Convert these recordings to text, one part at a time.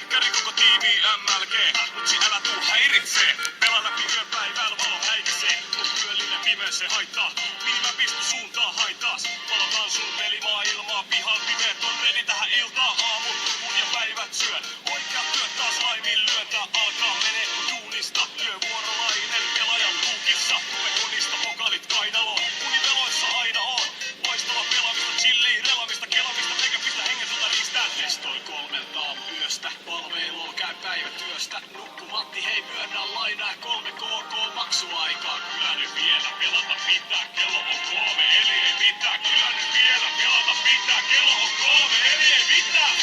Ykkönen koko tiimi MLG, mutsi älä tuu häiritsee. Pelata pimeän päivällä valo häikäisee, mut yöllinen pimeä se haittaa. Minimä pistu suuntaa haitas, palataan sun pelimaailmaa. Pihan pimeet on ready tähän iltaan. Aamut, kun ja päivät syön. Oikeat työt taas laiminlyöntä alkaa menee duunista. Työvuorolainen pelaajan luukissa, konista pokalit kainaloon. Univeloissa aina on, loistava pelaamista, chillia, relamista, kelamista, eikä pistä hengetöntä riistää. Testoi 3 aamuyöstä, palvelua käy päivätyöstä. Nukku Matti, hei myönnä lainaa 3 KK maksuaikaa. Kyllä nyt vielä pelata pitää, kello on 3, eli ei mitään. Kyllä nyt vielä pelata pitää, kello on 3, eli ei mitään.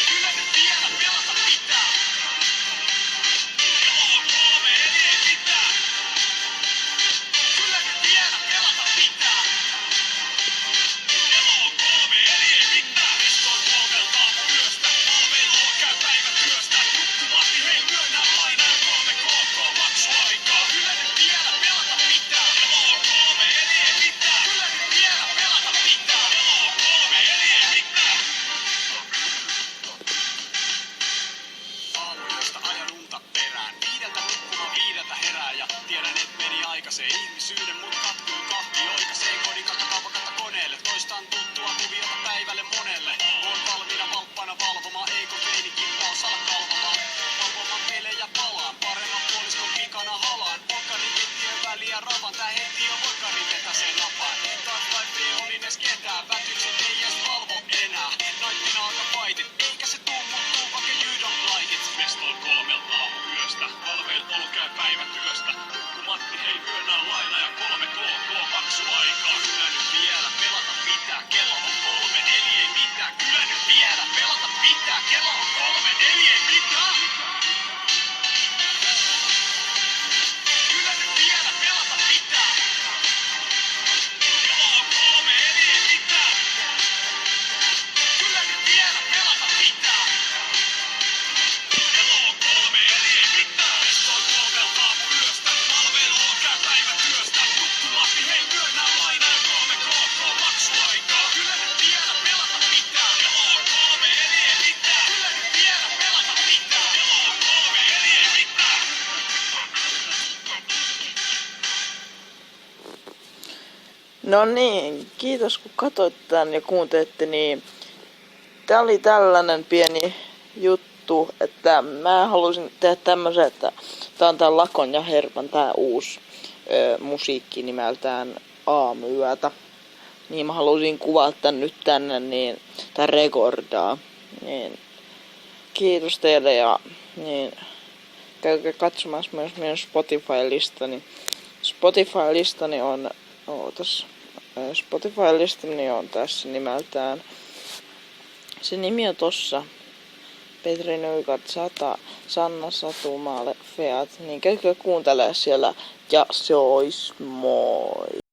Kyllä nyt vielä pelata pitää. Kello on 3, eli ei mitään. Kyllä nyt vielä pelata pitää. Kello on 3, eli ei mitään. Testoi 3 aamuyöstä, palvelua käy päivätyöstä. Nukku Matti, hei myönnä lainaa 3 KK maksuaikaa. Kyllä nyt vielä pelata pitää. Kello on 3, eli ei mitään. Kyllä nyt vielä pelata pitää. Kello on 3, eli ei mitään. Aamuyöstä ajan unta perään. 5 nukkuma 5 herää ja tiedän et meni aikaiseen. Ihmisyyden mun kattuu kahvi oikaisee. Kodin kattokauppakatta koneelle. Toistan tuttua kuviota päivälle monelle. Oon valmiina valppana valvomaan. Eikö peinikin taas ala kalvamaan. Valvomaan pelejä palaan. Paremman puoliskon pikana halaan. Pokkari kettien väliä ravan. Tää heti on voikari vetä sen napaan. Taas vaippi olin edes ketään. Vätykset ei edes valvo enää. Naittina aika fightit. Eikä se tuu muuttuu vaikka you don't like it. Mestoi 3 aamuyöstä. Palvelu käy päivätyöstä. Nukku Matti, hei myönnä laina ja 3 KK maksuaikaa. Kyllä nyt vielä pelata pitää. Kello on 3, eli ei mitään. Kyllä nyt vielä pelata pitää. Kello on 3, eli ei mitään. Kyllä nyt vielä pelata pitää. Kello on 3, eli ei mitään. Kyllä nyt vielä pelata pitää. Kello on 3, eli ei mitään. Testoi 3 aamuyöstä, palvelua käy päivätyöstä. Nukku Matti, hei myönnä lainaa 3 KK maksuaikaa. Kyllä nyt vielä pelata pitää. Kello on 3, eli ei mitään. Kyllä nyt vielä pelata pitää. Kello on 3, eli ei mitään. No niin, kiitos kun katsoitte tän ja kuuntelitte, niin tää oli tällainen pieni juttu, että mä halusin tehdä tämmösen, että tää on tää Lakon ja Herpan tää uusi musiikki nimeltään Aamuyötä. Niin mä halusin kuvata tän nyt tänne, niin tää rekordaa. Niin, kiitos teille ja niin, käykää katsomassa myös meidän Spotify-listani. Spotify-listani on, Spotify-listani on tässä nimeltään. Se nimi on tossa. Petri Nykart 100, Sanna Satumaale Feat. Niin käykää kuuntelee siellä ja se ois moi.